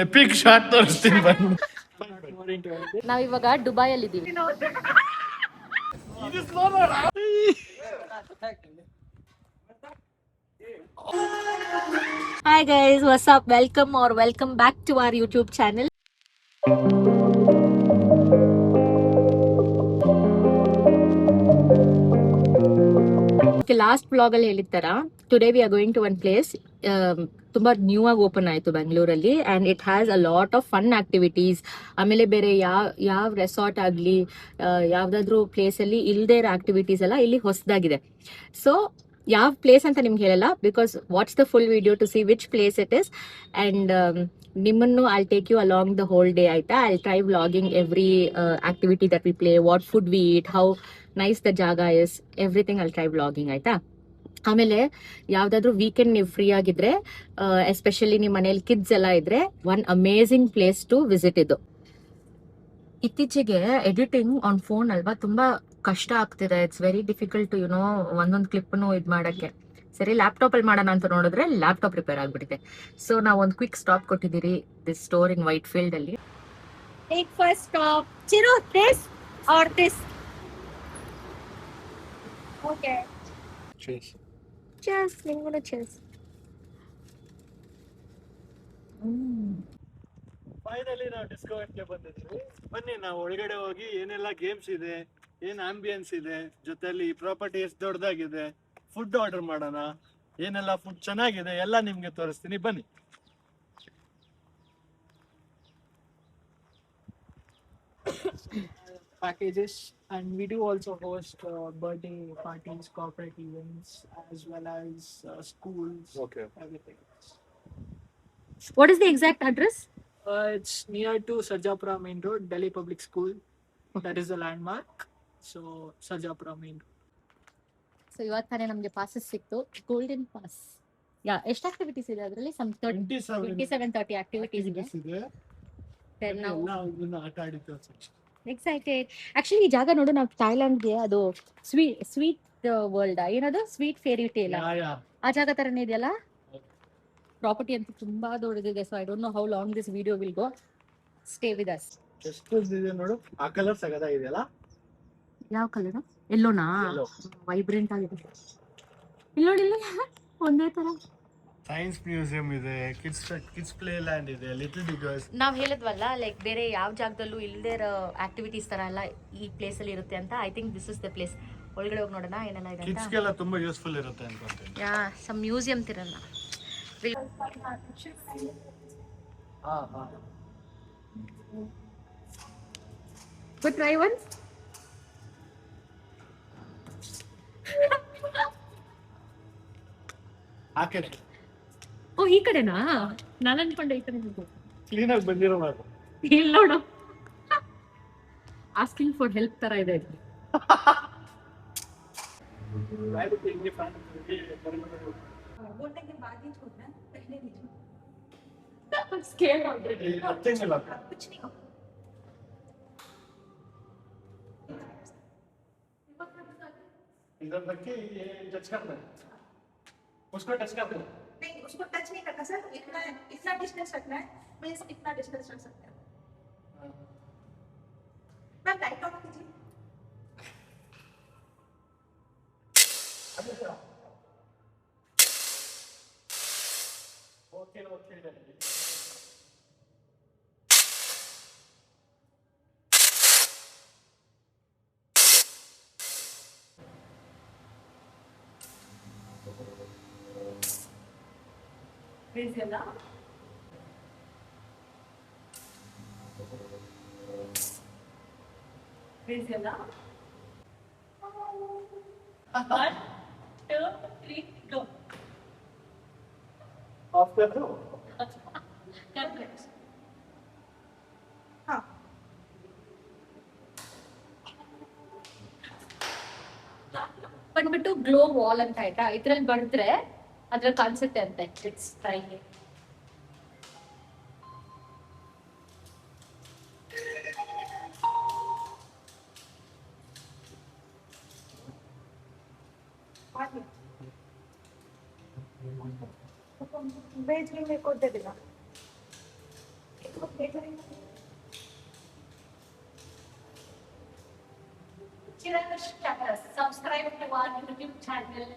EPIC shot ತೋರಿಸ್ತೀನಿ ಬನ್ನಿ. ನಾವಿವಾಗ ದುಬೈಯಲ್ಲಿ ಇದ್ದೀವಿ. Hi guys, what's up? Welcome back to our YouTube channel. Last blog ಅಲ್ಲಿ ಹೇಳಿರ್ತಾರ, today we are going to one place. ತುಂಬಾ ನ್ಯೂ ಆಗಿ ಓಪನ್ ಆಯ್ತು ಬೆಂಗಳೂರಲ್ಲಿ and it has a lot of fun activities. ಆಮೇಲೆ ಬೇರೆ ಯಾವ ರೆಸಾರ್ಟ್ ಆಗ್ಲಿ, ಯಾವ್ದಾದ್ರು ಪ್ಲೇಸ್ ಅಲ್ಲಿ ಇಲ್ದೇ ಇರೋ ಆಕ್ಟಿವಿಟೀಸ್ ಎಲ್ಲ ಇಲ್ಲಿ ಹೊಸದಾಗಿದೆ. ಸೊ ಯಾವ ಪ್ಲೇಸ್ ಅಂತ ನಿಮ್ಗೆ ಹೇಳಲ್ಲ, because what's the full video to see which place it is. And ನಿಮ್ಮನ್ನು I take you along the whole day. ಆಯ್ತಾ, I try vlogging every activity that we play, what food we eat, how nice the ಜಾಗ is, everything I try vlogging. ಆಯ್ತಾ, ಆಮೇಲೆ ಯಾವ್ದಾದ್ರು weekend ನೀವು free ಆಗಿದ್ರೆ, especially ನಿಮ್ಮ ಮನೇಲಿ ಕಿಡ್ಸ್ ಎಲ್ಲ ಇದ್ರೆ, one amazing place to visit ಇದು. ಇತ್ತೀಚೆಗೆ ಎಡಿಟಿಂಗ್ ಆನ್ ಫೋನ್ ಅಲ್ವಾ ತುಂಬಾ ಕಷ್ಟ ಆಗ್ತಿದೆ. ಇಟ್ಸ್ ವೆರಿ ಡಿಫಿಕಲ್ಟ್ ಟು ಒಂದೊಂದು ಕ್ಲಿಪ್ನು ಇದ್ ಮಾಡಕ್ಕೆ. ಸರಿ, ಲ್ಯಾಪ್ಟಾಪ್ ಅಲ್ಲಿ ಮಾಡೋಣ ಅಂತ ನೋಡಿದ್ರೆ ಲ್ಯಾಪ್ಟಾಪ್ ರಿಪೇರ್ ಆಗ್ಬಿಟ್ಟಿದೆ. ಸೊ ನಾವು ಒಂದು ಕ್ವಿಕ್ ಸ್ಟಾಪ್ ಕೊಟ್ಟಿದ್ದೀರಿ, this store in Whitefield ಅಲ್ಲಿ. Take first stop, Chiru, this are this? Okay, cheers. ನಿಮ್ಗೂ cheers. ಫೈನಲಿ ನಾವು ಡಿಸ್ಕವರ್ಗೆ ಬಂದಿದ್ವಿ. ಬನ್ನಿ ನಾವು ಒಳಗಡೆ ಹೋಗಿ ಏನೆಲ್ಲ ಗೇಮ್ಸ್ ಇದೆ, ಏನ್ ಆಂಬಿಯನ್ಸ್ ಇದೆ, ಜೊತೆಲಿ ಈ ಪ್ರಾಪರ್ಟಿ ಎಷ್ಟು ದೊಡ್ಡದಾಗಿದೆ, ಫುಡ್ ಆರ್ಡರ್ ಮಾಡೋಣ, ಏನೆಲ್ಲ ಫುಡ್ ಚೆನ್ನಾಗಿದೆ ಎಲ್ಲ ನಿಮ್ಗೆ ತೋರಿಸ್ತೀನಿ, ಬನ್ನಿ. Packages, and we do also host birthday parties, corporate events, as well as schools. Okay. Everything. What is the exact address? It's near to Sarjapura Main Road, Delhi Public School. That is the landmark. So Sarjapura Main Road. So ಇವತ್ತಾನೆ ನಮ್ಗೆ passes ಸಿಕ್ತು, golden pass. ಎಷ್ಟು activities ಇದೆ ಅದರಲ್ಲಿ? Some 27-30 activities ಇದೆ. ಆಟ ಆಡಿದ್ದು excited. Actually ಈ ಜಾಗ ನೋಡು, ನಾವು ಥೈಲ್ಯಾಂಡ್ಗೆ ಅದು ಸ್ವೀಟ್ ವರ್ಲ್ಡ್, ಏನದು ಸ್ವೀಟ್ ಫೇರಿ ಟೇಲ್, ಆ ಜಾಗ ತರನೇ ಇದೆಯಲ್ಲ. ಪ್ರಾಪರ್ಟಿ ಅಂತೂ ತುಂಬಾ ದೊಡ್ಡದಿದೆ. So I don't know how long this video will go. Stay with us. ಎಷ್ಟು ಇದೆ ನೋಡು, ಆ ಕಲರ್ ಸಗದಾಗಿದೆಯಲ್ಲ. ಯಾವ ಕಲರ್? ಎಲ್ಲೋನಾ? ವೈಬ್ರೆಂಟ್ ಆಗಿದೆ. ಇಲ್ಲ ನೋಡಿ, ಒಂದೇ ತರ. ಸೈನ್ಸ್ ಮ್ಯೂಸಿಯಂ ಇದೆ, ಕಿಡ್ಸ್ ಪ್ಲೇ ಲ್ಯಾಂಡ್ ಇದೆ, ಲಿಟಲ್ ಬಿಗರ್ಸ್. ನಾವ್ ಹೇಳಿದ್ವಲ್ಲ, ಲೈಕ್ ಬೇರೆ ಯಾವ ಜಾಗದಲ್ಲೂ ಇಲ್ಲದೆ ಇರೋ ಆಕ್ಟಿವಿಟೀಸ್ ತರ ಎಲ್ಲ ಈ ಪ್ಲೇಸ್ ಅಲ್ಲಿ ಇರುತ್ತೆ ಅಂತ. I think this is the place. ಒಳಗಡೆ ಹೋಗಿ ನೋಡೋಣ ಏನೆಲ್ಲ ಇದೆ ಅಂತ. ಕಿಡ್ಸ್ಗೆಲ್ಲ ತುಂಬಾ ಯೂಸ್ಫುಲ್ ಇರುತ್ತೆ ಅನ್ಕೊಂತೀನಿ. ಸಮ್ ಮ್ಯೂಸಿಯಂ ತಿರಲ್ಲ. But try once. ಹಾಕೇನೆ. ಓ, ಈ ಕಡೆನಾ? ನಾನು ಅನ್ಕೊಂಡೆ ಈ ಕಡೆ ಕ್ಲೀನ್ ಆಗಿ ಬಂದಿರೋ ಮಾಡು. ಇಲ್ಲ ನೋಡು, ಆಸ್ಕಿಂಗ್ ಫಾರ್ ಹೆಲ್ಪ್ ತರ ಇದೆ. ಸ್ಕೇಲ್ ಆಲ್ರೆಡಿ इधर रख के ये टच करना है, उसको टच करना है. नहीं, उसको टच नहीं करना सर, इतना डिस्टेंस रखना है. मैं इतना डिस्टेंस रख सकते हैं. मैं लाइट ऑफ कीजिए. Okay okay. ಇದೆಯಲ್ಲ, ಇದೆಯಲ್ಲ. 1 2 3 go. After two. Correct. हाँ. ಬಂದ್ಬಿಟ್ಟು ಗ್ಲೋ ವಾಲ್ ಅಂತ. ಆಯ್ತಾ, ಇದ್ರಲ್ಲಿ ಬಡಿದ್ರೆ ಅದ್ರಲ್ಲಿ ಕಾಣಿಸುತ್ತೆ ಅಂತೆ. It's try. भेज के मेरे को दे देना. Okay. Children, subscribe to our YouTube channel.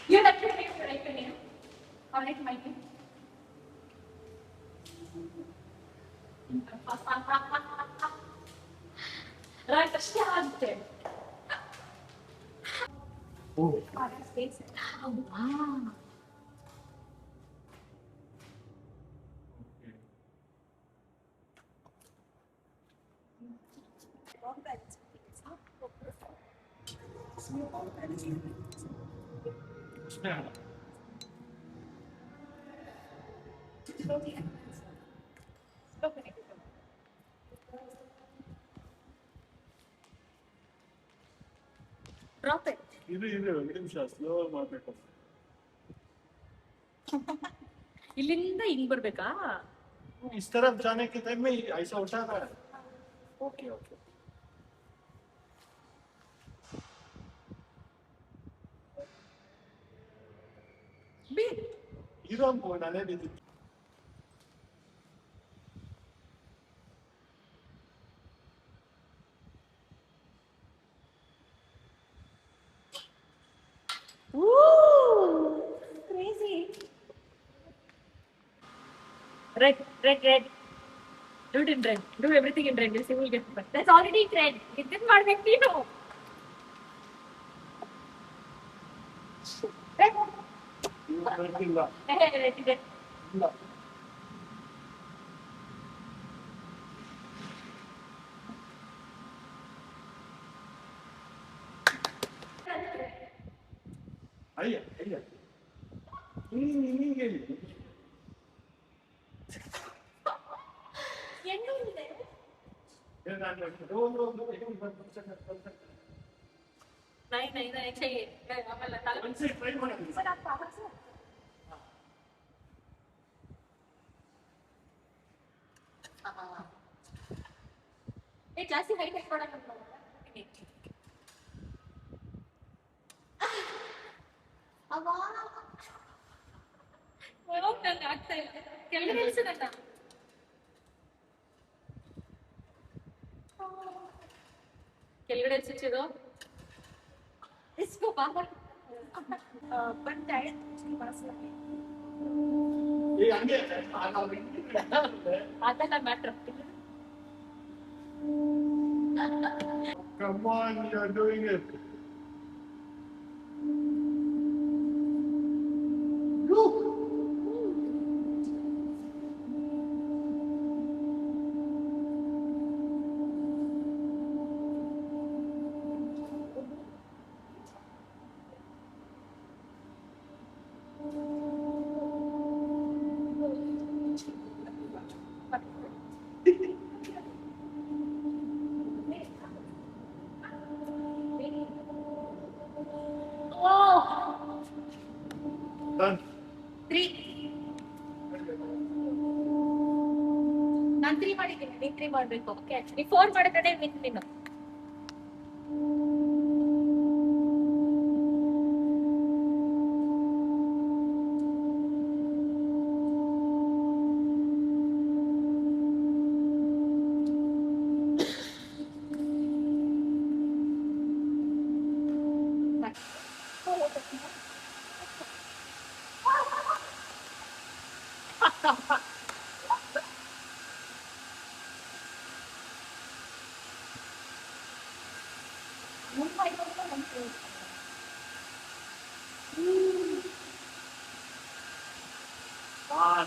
You have to write your name. Or write my name. Write Shante. Oh. Wow. Drop it. ಇದು ಒಂದು ನಿಮಿಷ ಸ್ಲೋ ಮಾಡ್ಬೇಕು. ಇಲ್ಲಿಂದ ಹಿಂಗ್ ಬರ್ಬೇಕಾ? इस तरफ जाने के टाइम में ऐसा उठाना है. Okay okay. ಇರೋ ನಾನೇ ಬಿದ್ದಿತ್ತು. Woo! Crazy. Red, red, red. Do it in red. Do everything in red. You'll see we'll get it. That's already red. It didn't make me know. Red. ಇಲ್ಲ Red, red. ಇಲ್ಲ. ಅಯ್ಯ ಅಯ್ಯ ಹೀಗೆ ಎಣ್ಣೆ ಇದೆ. नहीं नहीं नहीं चाहिए ಆಮೇಲೆ ತಲೆ ಟ್ರೈ ಮಾಡಿ. ಸರ್ आप पावर से ये ಜಾಸ್ತಿ ಹೈಟ್ ಎಕ್ಸ್ಪೋರ್ಟ್ ಅವಾ ನಂಗೆ ಆಗ್ತಾ ಇಲ್ಲ. ಕೆಳಗೆ ನಿಲ್ಸಿದಣ್ಣ. ಕೆಳಗಡೆ ಇಳಿಸಿದ್ದು इसको बाहर बन जाए उसके पास लगे ಏ ಹಂಗೆ ಅದೆಲ್ಲ matter. Come on, you're doing it. Done. 3 ನಾನು 3 ಮಾಡಿದ್ದೀನಿ. ನೀನು 3 ಮಾಡಬೇಕು. ಓಕೆ ನೀ 4 ಮಾಡಿದ್ರೆ ವಿನ್ ನೀನು.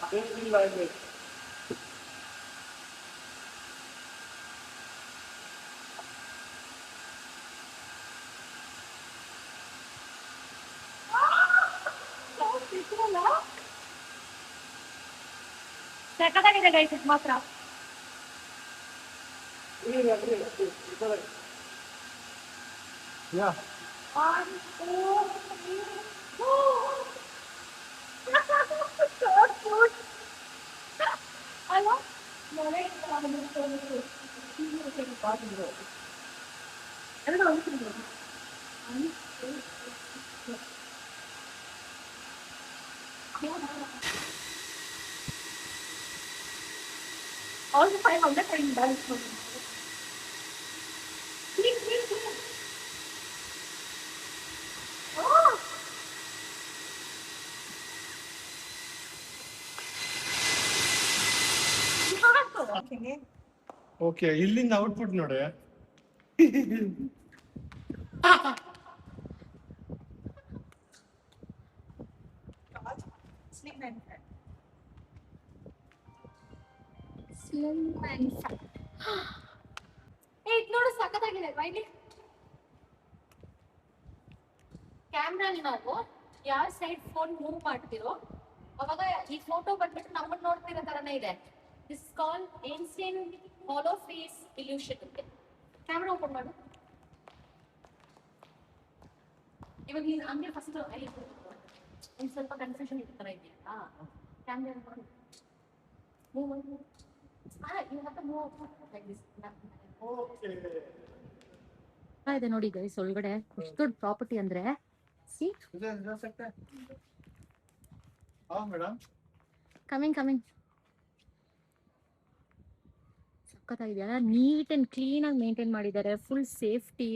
Safety language. ಸಕ್ಕತ್ತಾಗಿದೆ ಗೈಸ್ ಇದು ಮಾತ್ರ. Yeah. 1 2 3 so cute. ಅಲ್ಲ ಮೊರೆ ಎರಡು ಒಂದು All the 500 are in balance for me. Clean, clean, clean. Oh! Okay. Okay, ಇಲ್ಲಿಂದ ಔಟ್ಪುಟ್ ನೋಡಿ. Slim and fat. Slim and fat. ಇದು ನೋಡು ಸಖತ್ತಾಗಿದೆ ಅಲ್ವಾ ಇಲ್ಲಿ. ಕ್ಯಾಮ್ರಲ್ಲಿ ನಾವು ಯಾವ ಸೈಡ್ ಫೋನ್ ಮೂವ್ ಮಾಡ್ತಿರೋ ಅವಾಗ ಈ ಫೋಟೋ ಬಂದ್ಬಿಟ್ಟು ನಮ್ಮನ್ನ ನೋಡ್ತಿರೋ ತರನೇ ಇದೆ. This call ancient hollow face illusion ಅಂತ. ಕ್ಯಾಮ್ರಾ ಓಪನ್ ಮಾಡು. ಇವಾಗ ನೀನು ಹಂಗೆ ಫಸ್ಟ್ ಒಂದು ಸ್ವಲ್ಪ ಕನ್ಫ್ಯೂಷನ್ ಇರೋ ಥರ ಇದೆಯಾ camera open move move you have to move like this. ಇದೆ ನೋಡಿ ಗೈಸ್, ಒಳಗಡೆ ಎಷ್ಟು ದೊಡ್ಡ ಪ್ರಾಪರ್ಟಿ ಅಂದ್ರೆ ಸಿ ಮೇಡಮ್ ಕಮಿಂಗ್ ಸಖತ್ತಾಗಿದೆಯಲ್ಲ. ನೀಟ್ ಅಂಡ್ ಕ್ಲೀನ್ ಆಗಿ ಮೇಂಟೈನ್ ಮಾಡಿದ್ದಾರೆ. Full safety.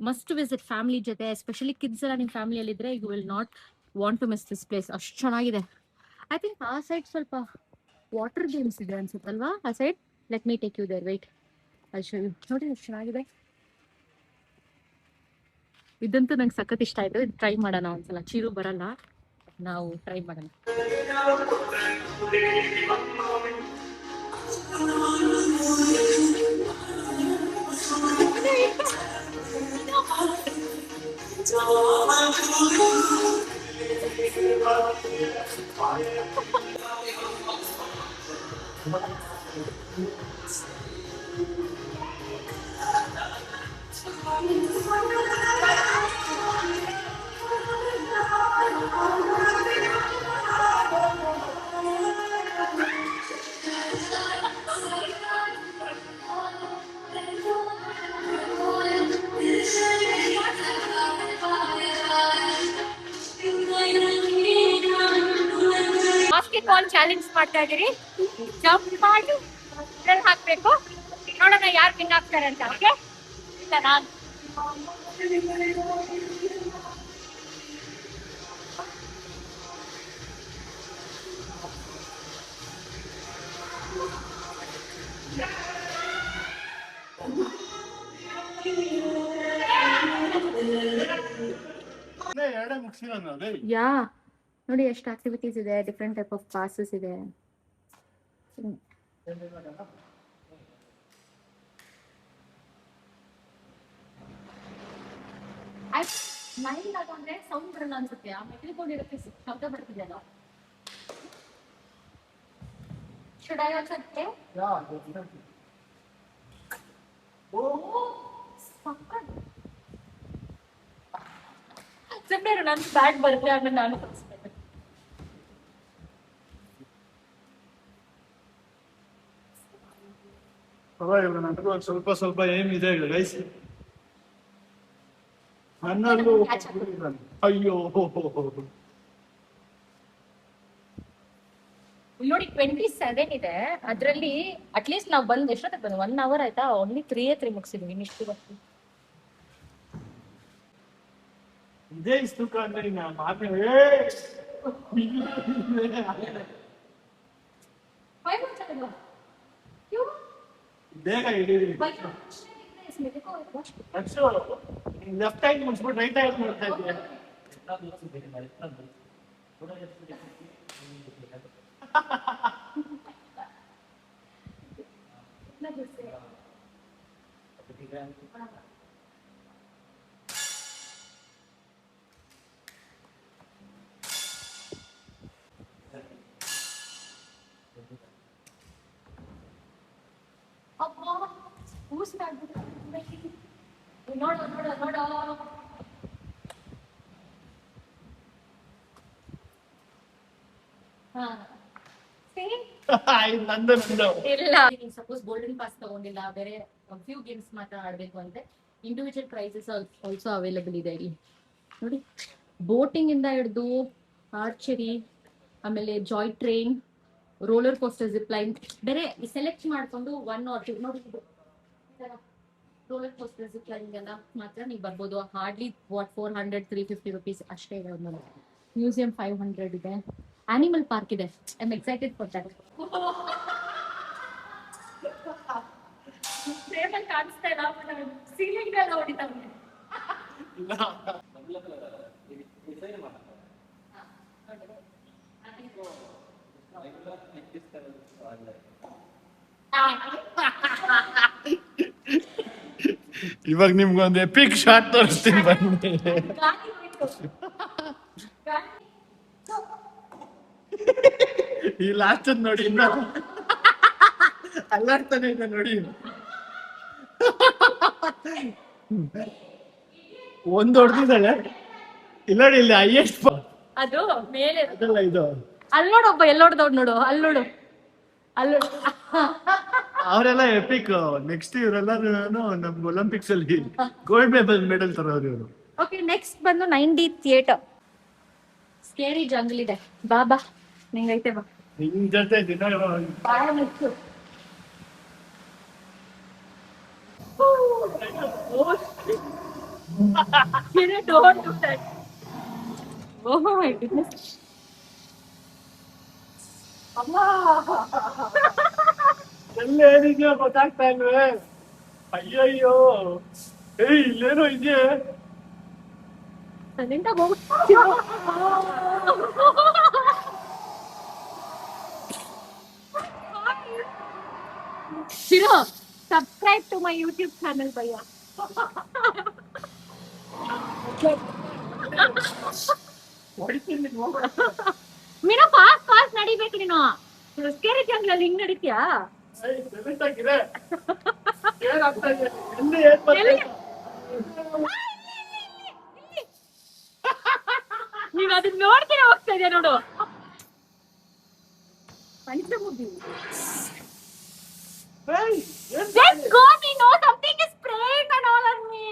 Must visit family ಜೊತೆ, ಎಸ್ಪೆಷಲಿ ಕಿಡ್ಸ್ ಎಲ್ಲ ನಿಮ್ಮ ಫ್ಯಾಮಿಲಿಯಲ್ಲಿ ಇದ್ರೆ you will not want to miss this place. ಅಷ್ಟು ಚೆನ್ನಾಗಿದೆ. ಐ ಥಿಂಕ್ ಆ ಸೈಡ್ ಸ್ವಲ್ಪ ವಾಟರ್ ಗೇಮ್ಸ್ ಇದೆ ಅನ್ಸುತ್ತಲ್ವಾ ಆ side. Let me take you there. Weight I show you. ನೋಡಿ ಎಷ್ಟು ಚೆನ್ನಾಗಿದೆ. ಇದಂತೂ ನಂಗೆ ಸಖತ್ ಇಷ್ಟ ಆಯ್ತು. ಇದು ಟ್ರೈ ಮಾಡೋಣ ಒಂದ್ಸಲ. ಚೀರು ಬರಲ್ಲ, ನಾವು ಟ್ರೈ ಮಾಡೋಣ. ಬಾಸ್ಕೆಟ್ಬಾಲ್ ಚಾಲೆಂಜ್ ಮಾಡ್ತಾ ಇದೀರಿ. ಜಂಪ್ ಮಾಡಿ ರನ್ ಹಾಕ್ಬೇಕು. ನೋಡೋಣ ಯಾರು ವಿನ್ ಆಗ್ತಾರೆ ಅಂತ. ಓಕೆ, ಇಲ್ಲ ನಾನು ಎರಡೇ ಮುಗಿಸಿರೋದು ಅದೇ. ಯಾ ನೋಡಿ ಎಷ್ಟು ಆಕ್ಟಿವಿಟೀಸ್ ಇದೆ. ಡಿಫ್ರೆಂಟ್ ಟೈಪ್ ಆಫ್ ಕ್ಲಾಸಸ್ ಇದೆ. ಮೈಂಡ್ ಆದ್ರೆ ಸೌಂಡ್ ಬರಲ್ಲ ಅನ್ಸುತ್ತೆ. ಆ ಮೆಟ್ಲಿಕೊಂಡಿರೋಕ್ಕೆ ಶಬ್ದ ಬರ್ತಿದೆಯಲ್ಲ. Should I also play? ಸುಮ್ಮನೆ ನಾನು ಬ್ಯಾಟ್ ಬರುತ್ತೆ ಆಮೇಲೆ ನಾನು ಕಲಿಸ್ಬೇಕು. ಪರವಾಗಿಲ್ಲ, ನನಗೂ ಒಂದು ಸ್ವಲ್ಪ ಸ್ವಲ್ಪ ಏಮ್ ಇದೆ ಗೈಸ್. ನನ್ನಲ್ಲೂ ಅಯ್ಯೋ ನೋಡಿ 27 ಇದೆ. ಅದ್ರಲ್ಲಿ ಅಟ್ಲೀಸ್ಟ್ ನಾವು ಬಂದ್ ಎಷ್ಟೊತ್ತಿಗೆ ಬಂದು 1 hour ಆಯ್ತಾ. ಓನ್ಲಿ 3 ಮುಗಿಸಿದ್ವಿ. ಇನ್ನಿಷ್ಟು ಇದೇ ಇಷ್ಟು ಅಂದ್ರೆ ಮಾತ್ರ ಬೇಗ ಹಿಡೀರಿ. ಲೆಫ್ಟ್ ಹ್ಯಾಂಡ್ ಮುಗಿಸ್ಬಿಟ್ಟು ರೈಟ್ ಹ್ಯಾಂಡ್ ಮಾಡ್ತಾ ಇದ್ದೆ. ನಂದು ಇಲ್ಲ. ಸಪೋಸ್ ಗೋಲ್ಡನ್ ಪಾಸ್ ತಗೊಂಡಿಲ್ಲ, ಬೇರೆ ಫ್ಯೂ ಗೇಮ್ಸ್ ಮಾತ್ರ ಆಡ್ಬೇಕು ಅಂದ್ರೆ ಇಂಡಿವಿಜುವಲ್ ಪ್ರೈಸಸ್ ಆಲ್ಸೋ ಅವೈಲೇಬಲ್ ಇದೆ ಇಲ್ಲಿ. ನೋಡಿ, ಬೋಟಿಂಗ್ ಇಂದ ಹಿಡಿದು ಆರ್ಚರಿ, ಆಮೇಲೆ Joy train, roller coaster zip line ಬೇರೆ ಸೆಲೆಕ್ಟ್ ಮಾಡ್ಕೊಂಡು 1 or 2 ನೋಡಿ ರೋಲರ್ ಕೋಸ್ಟರ್ ಜಿಪ್ ಲೈನ್ ಎಲ್ಲ ಮಾತ್ರ ನೀವು ಬರ್ಬೋದು. ಹಾರ್ಡ್ಲಿ 400-350 ರುಪೀಸ್ ಅಷ್ಟೇ ಇದೆ ಒಂದು. ಮ್ಯೂಸಿಯಂ 500 ಇದೆ. ಆನಿಮಲ್ ಪಾರ್ಕ್ ಇದೆ. I am excited for that. ಸೇಮಲ್ಲಿ ಕಾಣಿಸ್ತಾ ಇಲ್ಲ, ಸೀಲಿಂಗ್ ಎಲ್ಲ ಹೊಡಿತಾವೆ. ಇವಾಗ ನಿಮ್ಗೊಂದು ಎಪಿಕ್ ಶಾಟ್ ತೋರಿಸ್ತೀನಿ ಬನ್ನಿ. ಈ ಲಾಸ್ಟ್ ನೋಡಿ ಇನ್ನ ಅಲ್ಲಾಡ್ತಾನೆ ಇದೆ ನೋಡಿ. ಒಂದು ಹೊಡೆದಿದ್ದಾಳೆ ಇಲ್ಲ ನೋಡಿ, ಇಲ್ಲಿ ಹೈಯೆಸ್ಟ್ ಅದು ಮೇಲೆ ಅದಲ್ಲ ಇದು. ಅಲ್ಲಿ ನೋಡು, ಒಬ್ಬ ಎಲ್ಲೋಡ್ದವ್ರು ನೋಡು, ಅಲ್ಲಿ ನೋಡು. ಅವರೆಲ್ಲ ಎಪಿಕ್. ನೆಕ್ಸ್ಟ್ ಇವರೆಲ್ಲರೂ ನಮ್ಗೆ ಒಲಿಂಪಿಕ್ಸ್ ಅಲ್ಲಿ ಗೋಲ್ಡ್ ಮೆಡಲ್ ತರೋರು ಇವರು. ಓಕೆ, ನೆಕ್ಸ್ಟ್ ಬಂದು 9D ಥಿಯೇಟರ್. ಸ್ಕೇರಿ ಜಂಗಲ್ ಇದೆ. ಬಾ ಬಾ, ನಿಂಗೈತೆ ಬಾ. ನಿಮ್ ಜೊತೆ ದಿನ ಬಾಳ ಮುಚ್ಚು. Don't do that. Oh my goodness. ಎಲ್ಲ ಏನಿದೆಯೋ ಗೊತ್ತಾಗ್ತಾ ಇಲ್ವೇ? ಅಯ್ಯಯ್ಯೋ, ಇಲ್ಲೇನೋ ಇದೆ. ಸೈಲೆಂಟಾಗಿ ಹೋಗು. Shiro, subscribe to my YouTube channel, Bhaiya. ಮೀನು ಫಾಸ್ಟ್ ನಡಿಬೇಕು ನೀನು. ಸ್ಕೇರಿ ಜಂಗಲ್ ಅಲ್ಲಿ ಹಿಂಗ್ ನಡಿತೀಯಾ? ನೀವ್ ಅದನ್ನ ನೋಡ್ತೀರಾ ಹೋಗ್ತಾ ಇದೆಯಾ ನೋಡು. Panchamukhi. Just go, me know something is spraying and all on me.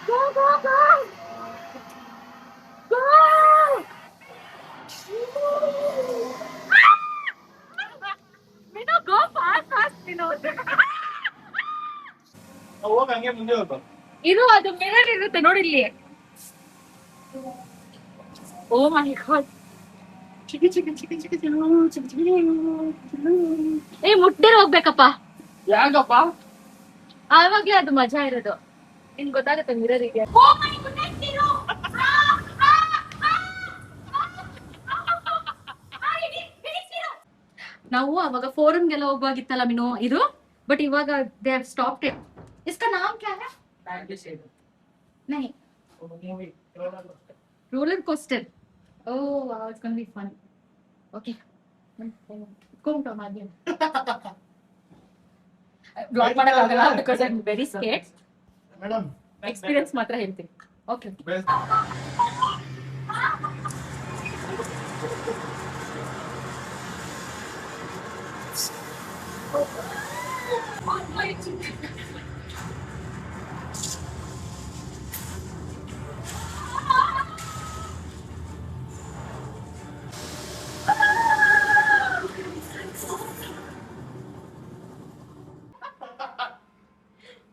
Go, go, go. Go. Mino, go fast, fast, Mino. ಹೋಗ ಹಂಗೆ ಮುಂದೆ ಹೋಗ. ಇದು ಅದು ಮಿರರ್ ಇರುತ್ತೆ ನೋಡಿ ಇಲ್ಲಿ. ಓ ಮೈ ಗಾಡ್. ಚಿಕ್ಕಿ ಚಿಕ್ಕಿ ಚಿಕ್ಕಿ ಚಿಕ್ಕಿ ಚಿಕ್ಕಿ. ಏ ಮುಟ್ದಿರ ಹೋಗ್ಬೇಕಪ್ಪ. ಯಾಕಪ್ಪ? ಆವಾಗ್ಲೇ ಅದು ಮಜಾ ಇರೋದು. ನಿನ್ ಗೊತ್ತಾಗುತ್ತೆ ಮಿರರ್ ಇದೆ. ನಾವು ಅವಾಗ ಫೋರಮ್ಗೆಲ್ಲ ಹೋಗುವಾಗಿತ್ತಲ್ಲ ಮೀನು ಇದು, ಬಟ್ ಇವಾಗ ದೇ ಹ್ಯಾವ್ ಸ್ಟಾಪ್ಡ್ ಇಟ್. इसका नाम क्या है? नहीं, roller coaster. Oh wow, it's going to be fun. Okay, come to my game. Vlog ಮಾಡಕ್ಕಾಗಲ್ಲ because I'm very scared. Madam Experience ಮಾತ್ರ ಹೇಳ್ತೀನಿ. Okay.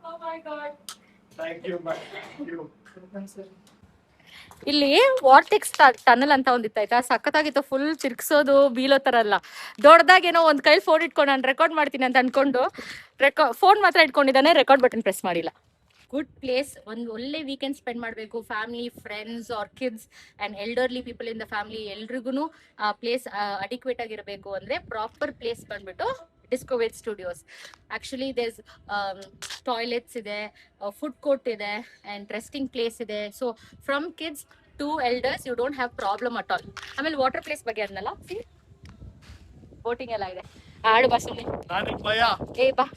Oh my god. Thank you ಇಲ್ಲಿ vortex tunnel ಅಂತ ಒಂದಿತ್ತು ಆಯ್ತಾ, ಸಖತ್ತಾಗಿತ್ತು. ಫುಲ್ ತಿರ್ಗ್ಸೋದು ಬೀಳೋ ತರ ಎಲ್ಲ. ದೊಡ್ಡದಾಗೇನೋ ಒಂದ್ ಕೈಲಿ ಫೋನ್ ಇಟ್ಕೊಂಡು ನಾನು ರೆಕಾರ್ಡ್ ಮಾಡ್ತೀನಿ ಅಂತ ಅನ್ಕೊಂಡು ಫೋನ್ ಮಾತ್ರ ಇಟ್ಕೊಂಡಿದ್ದಾನೆ, ರೆಕಾರ್ಡ್ ಬಟನ್ ಪ್ರೆಸ್ ಮಾಡಿಲ್ಲ. Good place. ಒಂದು ಒಳ್ಳೆ ವೀಕೆಂಡ್ ಸ್ಪೆಂಡ್ ಮಾಡಬೇಕು. Family, friends or kids and elderly people in the family ಎಲ್ರಿಗೂ ಆ ಪ್ಲೇಸ್ ಅಡಿಕ್ವೇಟ್ ಆಗಿರಬೇಕು ಅಂದರೆ ಪ್ರಾಪರ್ ಪ್ಲೇಸ್ ಬಂದ್ಬಿಟ್ಟು Discovate Studios. Actually there's toilets ಇದೆ, ಫುಡ್ ಕೋರ್ಟ್ ಇದೆ ಆ್ಯಂಡ್ ರೆಸ್ಟಿಂಗ್ ಪ್ಲೇಸ್ ಇದೆ. So from kids to elders you don't have problem at all. ಆಮೇಲೆ water place ಬಗ್ಗೆ ಅದನ್ನಲ್ಲ, ಬೋಟಿಂಗ್ ಎಲ್ಲ ಇದೆ. ಆಡು ಬಾ ಸುಮ್ಮನೆ. ನನಗೆ ಭಯ. ಏ ಬಾ,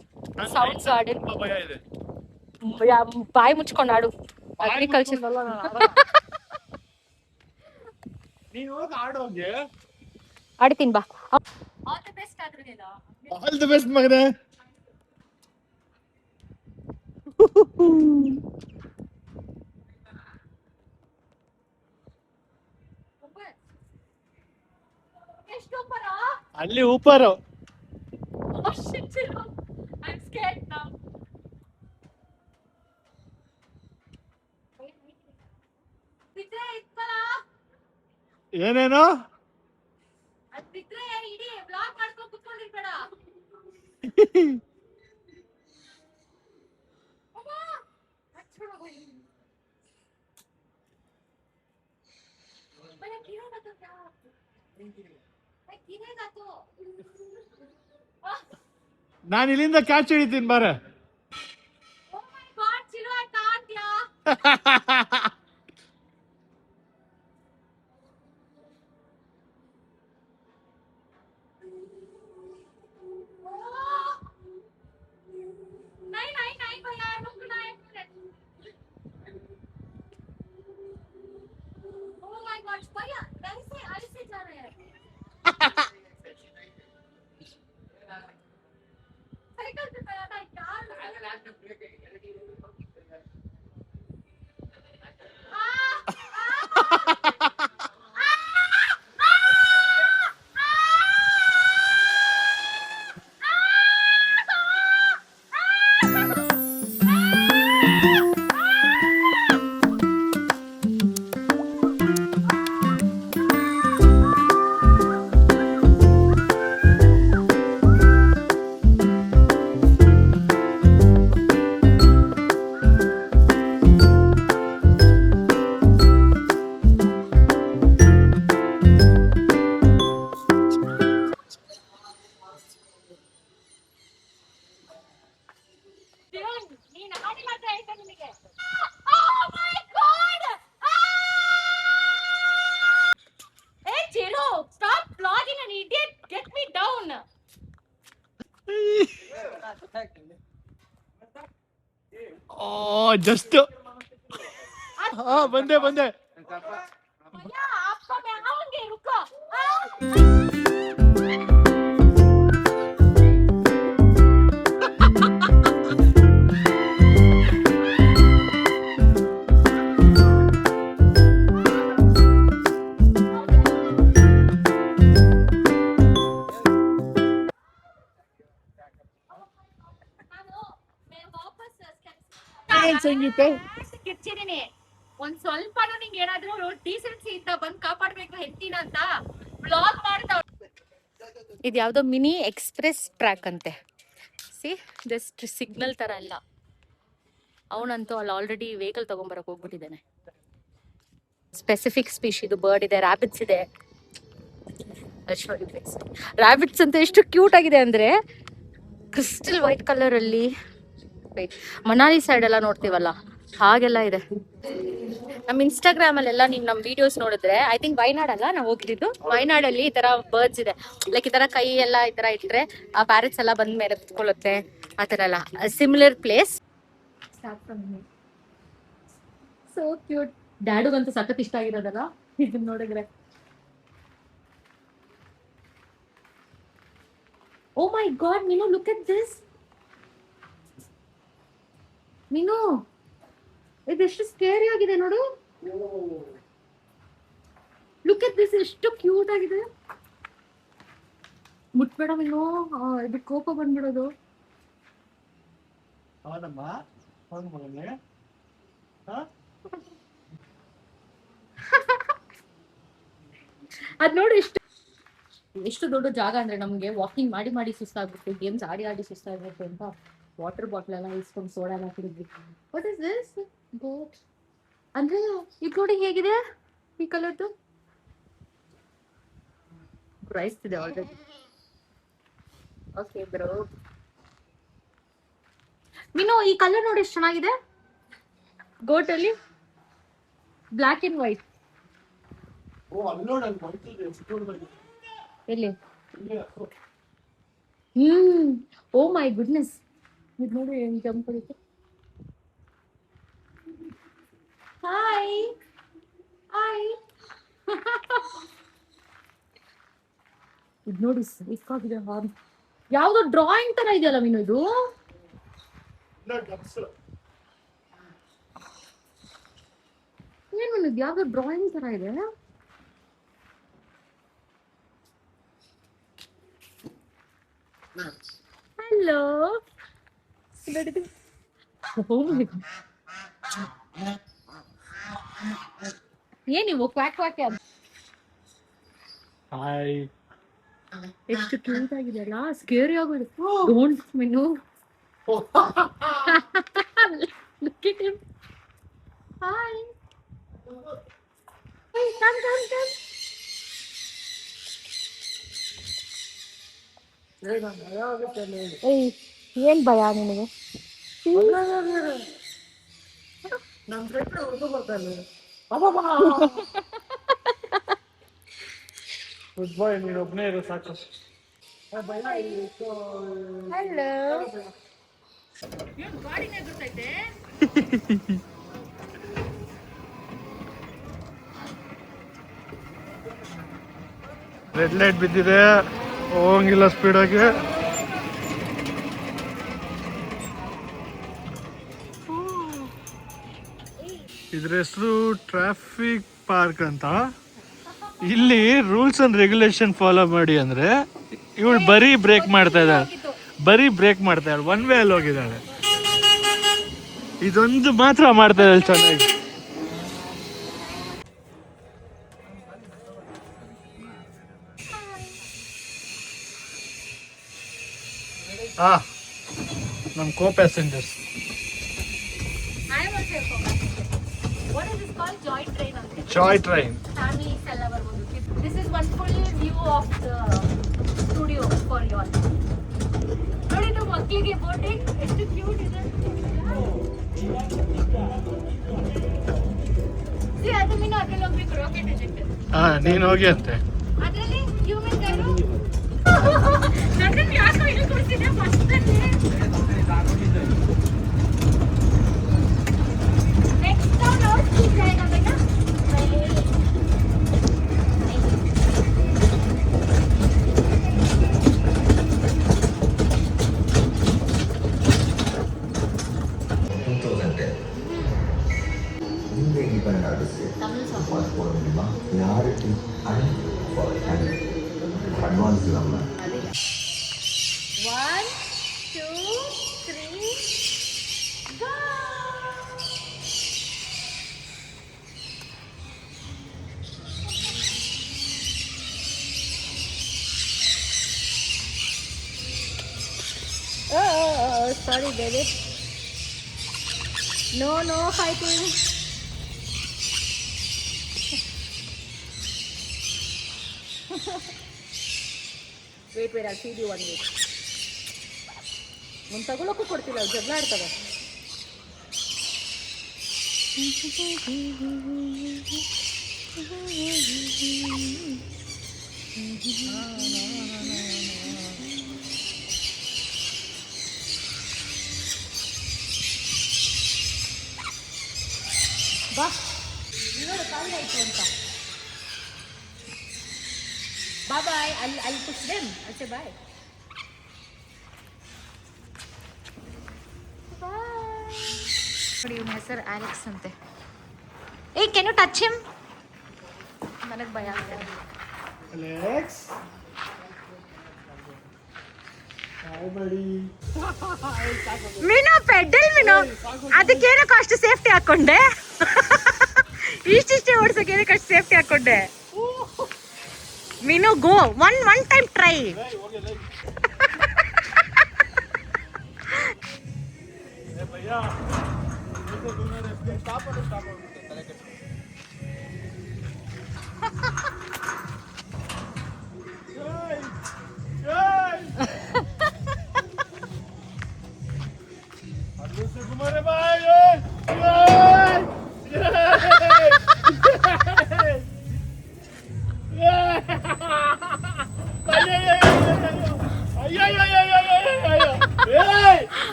ಸೌಂಡ್ಸ್ ಆಡು. ಭಯ ಇದೆ. ಬಾಯಿ ಮುಚ್ಕೊಂಡು ಆಡು. ಅಗ್ರಿಕಲ್ಚರ್ ನೀನು ಹೋಗಿ ಆಡೋಗೆ. ಆಡ್ತೀನಿ ಬಾ. ಆಲ್ ದಿ ಬೆಸ್ಟ್ ಆದ್ರಿಗೆಲ್ಲ. ಆಲ್ ದಿ ಬೆಸ್ಟ್ ಮಗನೇ. ಎಷ್ಟು ऊपर ಅಲ್ಲಿ ऊपर Oh shit, Chiru. I'm scared now. ಬಿಟ್ರೆ ಇತ್ತಲ್ಲ ಏನೇನು ಅದ್ ಬಿಟ್ರೆ ಇಡೀ ಬ್ಲಾಗ್ ಮಾಡ್ಕೊಂಡು ಕುತ್ಕೊಂಡಿರ್ಬೇಡ. ಅಮ್ಮ ಹಚ್ಬಿಡ ಹೋಗಿ. ಭಯ ಗಿರೇಗಾತು ಕ್ಯಾ ಭಯ ಗಿರೇಗಾತು. ನಾನು ಇಲ್ಲಿಂದ ಕ್ಯಾಚ್ ಹಿಡಿತೀನಿ ಬಾರೆ. Oh my god, Chiru, I can't yeah. नहीं नहीं नहीं भैया रुकना एक मिनट ओह माय गॉड भैया ऐसे जा रहे हैं साइकिल पे गया था यार ನೀನು ಹಾಡಿ ಮಾತ್ರ ಆಯ್ತಾ ನಿನಗೆ Oh my god! Hey Chiru, stop vlogging an idiot. Get me down. Just ಬಂದೆ भैया आपको मैं आऊंगी रुको ಕಿರ್ಚಿದೀನಿ ಒಂದ್ ಸ್ವಲ್ಪನೂ ನಿಂಗೆ ಏನಾದ್ರೂ ಡೀಸೆನ್ಸಿ ಇಂದ ಬಂದ್ ಕಾಪಾಡ್ಬೇಕು ಹೆಂಡತಿನ ಅಂತ ಬ್ಲಾಗ್ ಮಾಡ್ತಾವ್. ಇದು ಯಾವ್ದೋ ಮಿನಿ ಎಕ್ಸ್ಪ್ರೆಸ್ ಟ್ರ್ಯಾಕ್ ಅಂತೆ. ಸಿ ಜಸ್ಟ್ ಸಿಗ್ನಲ್ ತರ ಇಲ್ಲ. ಅವನಂತೂ ಅಲ್ಲಿ ಆಲ್ರೆಡಿ ವೆಹಿಕಲ್ ತಗೊಂಬರಕ್ ಹೋಗ್ಬಿಟ್ಟಿದ್ದಾನೆ. ಸ್ಪೆಸಿಫಿಕ್ ಸ್ಪೀಶ್ ಇದು ಬರ್ಡ್ ಇದೆ, ರ್ಯಾಬಿಟ್ಸ್ ಇದೆ. ರ್ಯಾಬಿಟ್ಸ್ ಅಂತ ಎಷ್ಟು ಕ್ಯೂಟ್ ಆಗಿದೆ ಅಂದ್ರೆ ಕ್ರಿಸ್ಟಲ್ ವೈಟ್ ಕಲರ್ ಅಲ್ಲಿ ಮನಾಲಿ ಸೈಡ್ ಎಲ್ಲ ನೋಡ್ತೀವಲ್ಲ ಹಾಗೆಲ್ಲ ಇದೆ. ನಮ್ಮ ಇನ್ಸ್ಟಾಗ್ರಾಮ್ ಅಲ್ಲೆಲ್ಲ ನೀವು ನಮ್ಮ ವಿಡಿಯೋಸ್ ನೋಡಿದ್ರೆ ಐ ಥಿಂಕ್ ವಯನಾಡ್ ಅಲ್ಲ ನಾವು ಹೋಗಿದ್ದು, ವಯನಾಡಲ್ಲಿ ಈ ತರ ಬರ್ಡ್ಸ್ ಇದೆ. ಲೈಕ್ ಈ ತರ ಕೈ ಎಲ್ಲ ಈ ತರ ಇಟ್ರೆ ಆ ಪ್ಯಾರೆಟ್ಸ್ ಎಲ್ಲ ಬಂದ ಮೇಲೆ ಕುತ್ಕೊಳ್ಳುತ್ತೆ ಆ ತರ ಎಲ್ಲ. Similar place. So cute. ಡ್ಯಾಡುಗಂತೂ ಸಖತ್ ಇಷ್ಟ ಆಗಿರೋದಲ್ಲ ಇದನ್ನ ನೋಡಿದ್ರೆ. ಓ ಮೈ ಗಾಡ್ ಮೀನು, ಲುಕ್ ಎಟ್ ದಿಸ್. ಮೀನು ಇದೆಷ್ಟು ಸ್ಕೇರಿ ಆಗಿದೆ ನೋಡು. ಲುಕ್ ಎಟ್ ದಿಸ್, ಎಷ್ಟು ಕ್ಯೂಟ್ ಆಗಿದೆ. ಮುಟ್ಬೇಡ ಮೀನು, ಇದು ಕೋಪ ಬಂದ್ಬಿಡೋದು. ಹೌದಮ್ಮ ಹೌದು ಮಗನೇ. ಅದ್ ನೋಡಿ ಎಷ್ಟು ದೊಡ್ಡ ಜಾಗ ಅಂದ್ರೆ ನಮ್ಗೆ ವಾಕಿಂಗ್ ಮಾಡಿ ಮಾಡಿ ಸುಸ್ತಾಗ್ಬಿಟ್ಟು, ಗೇಮ್ಸ್ ಆಡಿ ಆಡಿ ಸುಸ್ತಾಗ್ಬಿಟ್ಟು ಅಂತ ವಾಟರ್ ಬಾಟ್ಲ್ ಎಲ್ಲ ಇಸ್ಕೊಂಡು ಸೋಡಾ ಎಲ್ಲ ಕುಡಿದ್ವಿ. ವಾಟ್ ಇಸ್ ದಿಸ್ ಬೋಟ್ ಅಂದ್ರೆ ಇದು ನೋಡಿ ಹೇಗಿದೆ ಈ ಕಲರ್ದು. ಪ್ರೈಸ್ ಇದೆ ಆಲ್ರೆಡಿ. Okay bro. ಮೀನು ಈ ಕಲರ್ ನೋಡಿ ಎಷ್ಟು ಚೆನ್ನಾಗಿದೆ. ಗೋಟ್ ಅಲ್ಲಿ ಬ್ಲಾಕ್ ಅಂಡ್ ವೈಟ್. ಎಲ್ಲಿ? ಓ ಮೈ ಗುಡ್ನೆಸ್, ಇದು ನೋಡಿ ಹೆಂಗ್ ಜಂಪ್ ಬರುತ್ತೆ. Hi hi. ಇದು ನೋಡಿ ಸಿಕ್ಕಾಗಿದೆ ಹಾರ್ನ್. ಯಾವ್ದೋ ಡ್ರಾಯಿಂಗ್ ತರ ಇದೆಯಲ್ಲ ಮೀನು ಇದು. ಏನ್ ಮೀನು ಇದು, ಯಾವ್ದೋ ಡ್ರಾಯಿಂಗ್ ತರ ಇದೆ. ಹಲೋ ಏನಿವು ಕ್ವಾಕ್ ಕ್ವಾಕ್ ಹಾಯ್. ಎಷ್ಟು ಕ್ಯೂಟ್ ಆಗಿದೆಯಲ್ಲ, ಸ್ಕೇರಿ ಆಗೋದು. ಡೋಂಟ್ ಮಿನು. Look at him. Hi. Hey, come. ಏಯ್, ಏನ್ ಭಯ ನಿನಗೆ? ಗುಡ್ ಬಾಯ್, ನೀನು ಒಬ್ಬನೇ ಇರೋ ಸಾಕು. ಹಲೋ. ರೆಡ್ ಲೈಟ್ ಬಿದ್ದಿದೆ, ಹೋಗಂಗಿಲ್ಲ ಸ್ಪೀಡಾಗಿ. ಇದ್ರ ಹೆಸರು ಟ್ರಾಫಿಕ್ ಪಾರ್ಕ್ ಅಂತ. ಇಲ್ಲಿ ರೂಲ್ಸ್ ಅಂಡ್ ರೆಗ್ಯುಲೇಷನ್ ಫಾಲೋ ಮಾಡಿ ಅಂದ್ರೆ ಇವಳು ಬರೀ ಬ್ರೇಕ್ ಮಾಡ್ತಾ ಇದ್ದಾಳೆ, ಒನ್ ವೇ ಅಲ್ಲಿ ಹೋಗಿದ್ದಾಳೆ. ಇದೊಂದು ಮಾತ್ರ ಮಾಡ್ತಾ ಇದ್ದಾಳೆ ಚೆನ್ನಾಗಿ. ನಮ್ co passengers. What is this called? Joy train ante. Joy train. Families ಎಲ್ಲ ಬರ್ಬೋದು. This is one full view of the studio for you all. ನೋಡಿ ನಮ್ಮ ಮಕ್ಕಳಿಗೆ ಬೋಟಿಂಗ್ ಎಷ್ಟು ಕ್ಯೂಟ್ ಇದೆ. ಅದು ಮೀನು ಅದ್ರಲ್ಲಿ ಹೋಗ್ಬೇಕು, ರಾಕೆಟ್ ಎಜೆಕ್ಟ್. ನೀನ್ ಹೋಗಿ ಅಂತೆ. ಅದ್ರಲ್ಲಿ ಹ್ಯೂಮನ್ ಕಾರು. ನನ್ನ ಯಾಕೋ ಇಲ್ಲಿ ಕೊಡ್ತಿದ್ದೆ ಫಸ್ಟ್ ಅಲ್ಲಿ. Next down और ठीक रहेगा बेटा. advance number. 1, 2, 3, go! Oh, sorry, baby. No fighting. Wait, I'll feed you 1 minute. ಒಂದು ತಗೊಳಕ್ಕೂ ಕೊಡ್ತಿಲ್ಲ, ಜಗಳ ಆಡ್ತವೆ. ಬಾ, ಇನ್ನೊಂದು ಕಾಲ ಆಯ್ತು ಅಂತ. ಬಾಯ್, ಅಲ್ಲಿ push them. I'll say bye. ನೋಡಿ, ಇವನ ಹೆಸರು ಆಲೆಕ್ಸ್ ಅಂತೆ. ಏಯ್, ಕ್ಯಾನ್ ಯು ಟಚ್ ಹಿಮ್? ನನಗೆ ಭಯ ಆಗ್ತದೆ. ಅಲೆಕ್ಸ್, ಹಾಯ್ ಬಡಿ. ಮೀನು ಪೆಡಲ್ ಮೀನು, ಅದಕ್ಕೇನಕ್ಕೆ ಅಷ್ಟು ಸೇಫ್ಟಿ ಹಾಕೊಂಡೆ? ಇಷ್ಟಿಷ್ಟೇ ಓಡಿಸೋಕೆ ಏನಕ್ಕೆ ಅಷ್ಟು ಸೇಫ್ಟಿ ಹಾಕೊಂಡೆ? ಮೀನು, ಗೋ ಒನ್ ಟೈಮ್ ಟ್ರೈ. ಭಯ್ಯಾ, तुम्हारे भाई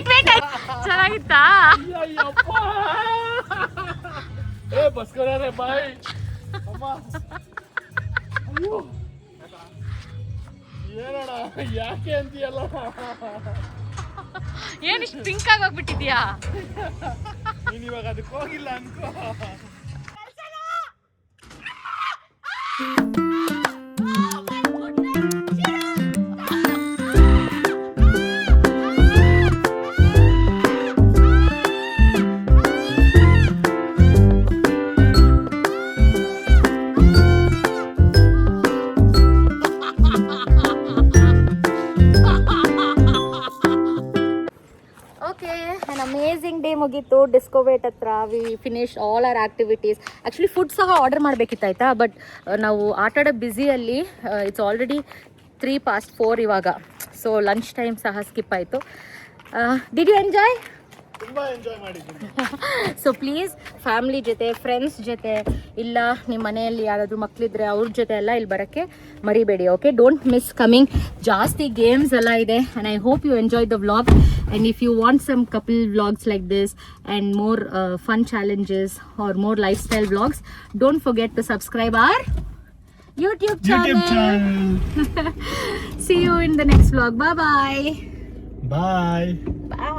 ವೇಟ್ ಚೆನ್ನಾಗಿತ್ತಾ? बस करा रे भाई. ಏನಣ್ಣ ಯಾಕೆ ಅಂತೀಯಲ್ಲ? ಏನ್ ಇಷ್ಟು ಪಿಂಕ್ ಆಗಿ ಹೋಗ್ಬಿಟ್ಟಿದ್ಯಾ? ನೀನ್ ಇವಾಗ ಅದಕ್ಕೆ ಹೋಗಿಲ್ಲ ಅನ್ಕೋ. ಡಿಸ್ಕೋವೇಟ್ ಹತ್ರ we finish all our activities. Actually food ಸಹ ಆರ್ಡರ್ ಮಾಡಬೇಕಿತ್ತಾಯ್ತಾ, ಬಟ್ ನಾವು ಆಟಾಡೋ ಬ್ಯುಸಿಯಲ್ಲಿ ಇಟ್ಸ್ ಆಲ್ರೆಡಿ 3:04 ಇವಾಗ. ಸೊ ಲಂಚ್ ಟೈಮ್ ಸಹ ಸ್ಕಿಪ್ ಆಯಿತು. Did you enjoy? ತುಂಬಾ ಎಂಜಾಯ್ ಮಾಡಿದ್ದೀನಿ. ಸೊ ಪ್ಲೀಸ್ ಫ್ಯಾಮಿಲಿ ಜೊತೆ, ಫ್ರೆಂಡ್ಸ್ ಜೊತೆ, ಇಲ್ಲ ನಿಮ್ಮ ಮನೆಯಲ್ಲಿ ಯಾರಾದರೂ ಮಕ್ಕಳಿದ್ರೆ ಅವ್ರ ಜೊತೆ ಎಲ್ಲ ಇಲ್ಲಿ ಬರೋಕ್ಕೆ ಮರಿಬೇಡಿ. Okay, don't miss coming. ಜಾಸ್ತಿ ಗೇಮ್ಸ್ ಎಲ್ಲ ಇದೆ and I hope you enjoy the vlog. And if you want some couple vlogs like this and more fun challenges or more lifestyle vlogs, don't forget to subscribe our YouTube channel. See you in the next vlog. Bye bye. Bye. Bye.